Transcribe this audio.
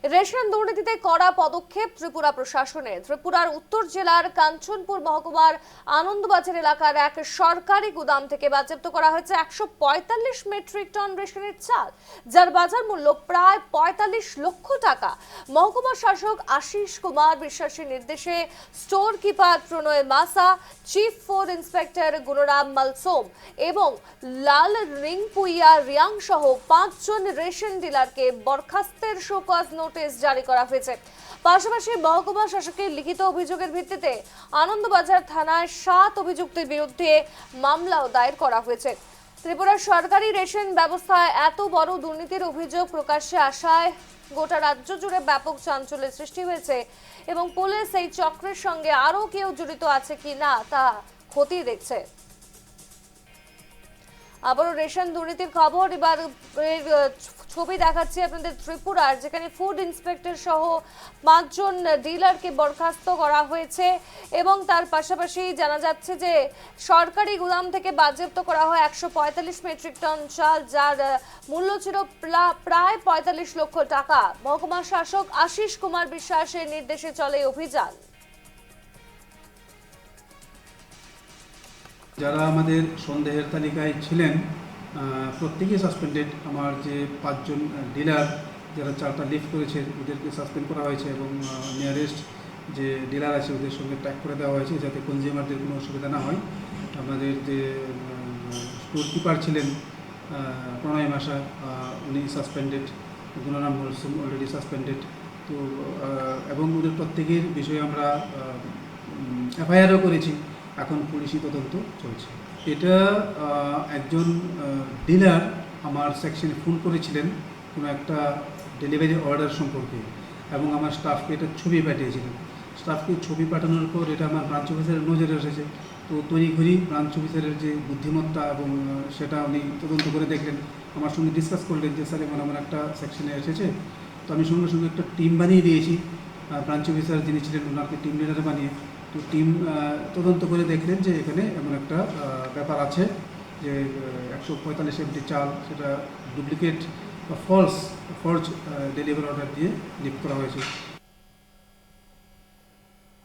Ration দুর্নীতিতে কড়া পদক্ষেপ ত্রিপুরা প্রশাসনের। ত্রিপুরার উত্তর জেলার কাঞ্চনপুর মহকুমার আনন্দবাজার এলাকার এক সরকারি গুদাম থেকে বাজেয়াপ্ত করা হয়েছে 145 মেট্রিক টন রেশনের চাল, যার বাজার মূল্য প্রায় 45 লক্ষ টাকা। মহকুমা শাসক আশিস কুমার বিশ্বাসের নির্দেশে স্টোর কিপার প্রণয় মাসা, চিফ ফুড ইন্সপেক্টর গুণরাম মালসোম এবং লাল রিংপুইয়া রিয়াং সহ 5 জন রেশন ডিলারকে বরখাস্তের শোকজ নোটিশ জারি করা হয়েছে। পাশাপাশি মহকুমা শাসকের লিখিত অভিযোগের ভিত্তিতে আনন্দবাজার থানায় 7 অভিযুক্তের বিরুদ্ধে মামলাও দায়ের করা হয়েছে। ত্রিপুরার সরকারি রেশন ব্যবস্থায় এত বড় দুর্নীতির অভিযোগ প্রকাশ্যে আসায় গোটা রাজ্য জুড়ে ব্যাপক চাঞ্চল্যের সৃষ্টি হয়েছে এবং পুলিশ এই চক্রের সঙ্গে আরও কেউ জড়িত আছে কিনা তা খতিয়ে দেখছে। আবারও রেশন দুর্নীতির খবর, এবার ছবি দেখাচ্ছি আপনাদের ত্রিপুরার, যেখানে ফুড ইন্সপেক্টর সহ 5 জন ডিলারকে বরখাস্ত করা হয়েছে এবং তার পাশাপাশি জানা যাচ্ছে যে সরকারি গুদাম থেকে বাজেয়াপ্ত করা হয় 145 মেট্রিক টন চাল, যার মূল্য ছিল প্রায় 45 লক্ষ টাকা। মহকুমা শাসক আশিস কুমার বিশ্বাসের নির্দেশে চলে অভিযান। যারা আমাদের সন্দেহের তালিকায় ছিলেন প্রত্যেকেই সাসপেন্ডেড। আমার যে 5 জন ডিলার যারা চালটা লিফট করেছে ওদেরকে সাসপেন্ড করা হয়েছে এবং নিয়ারেস্ট যে ডিলার আছে ওদের সঙ্গে ট্র্যাক করে দেওয়া হয়েছে যাতে কনজিউমারদের কোনো অসুবিধা না হয়। আমাদের যে স্টোর কিপার ছিলেন প্রণয় মাসা, উনি সাসপেন্ডেড। গুণরাম মলসুম already suspended. তো এবং ওদের প্রত্যেকের বিষয়ে আমরা এফআইআরও করেছি, এখন পুলিশি তদন্ত চলছে। এটা একজন ডিলার আমার সেকশনে ফোন করেছিলেন কোনো একটা ডেলিভারি অর্ডার সম্পর্কে এবং আমার স্টাফকে এটা ছবি পাঠিয়েছিলেন। স্টাফকে ছবি পাঠানোর পর এটা আমার ব্রাঞ্চ অফিসারের নজরে এসেছে। তো তড়িঘড়ি ব্রাঞ্চ অফিসারের যে বুদ্ধিমত্তা এবং সেটা উনি তদন্ত করে দেখলেন, আমার সঙ্গে ডিসকাস করলেন যে স্যার এমন আমার একটা সেকশনে এসেছে। তো আমি সঙ্গে সঙ্গে একটা টিম বানিয়ে দিয়েছি, ব্রাঞ্চ অফিসার যিনি ছিলেন ওনাকে টিম লিডার বানিয়ে। তো টিম তদন্ত করে দেখলেন যে এখানে এমন একটা ব্যাপার আছে যে 145 MT চাল সেটা ডুপ্লিকেট বা ফলস ডেলিভারি অর্ডার দিয়ে লিফট করা হয়েছে।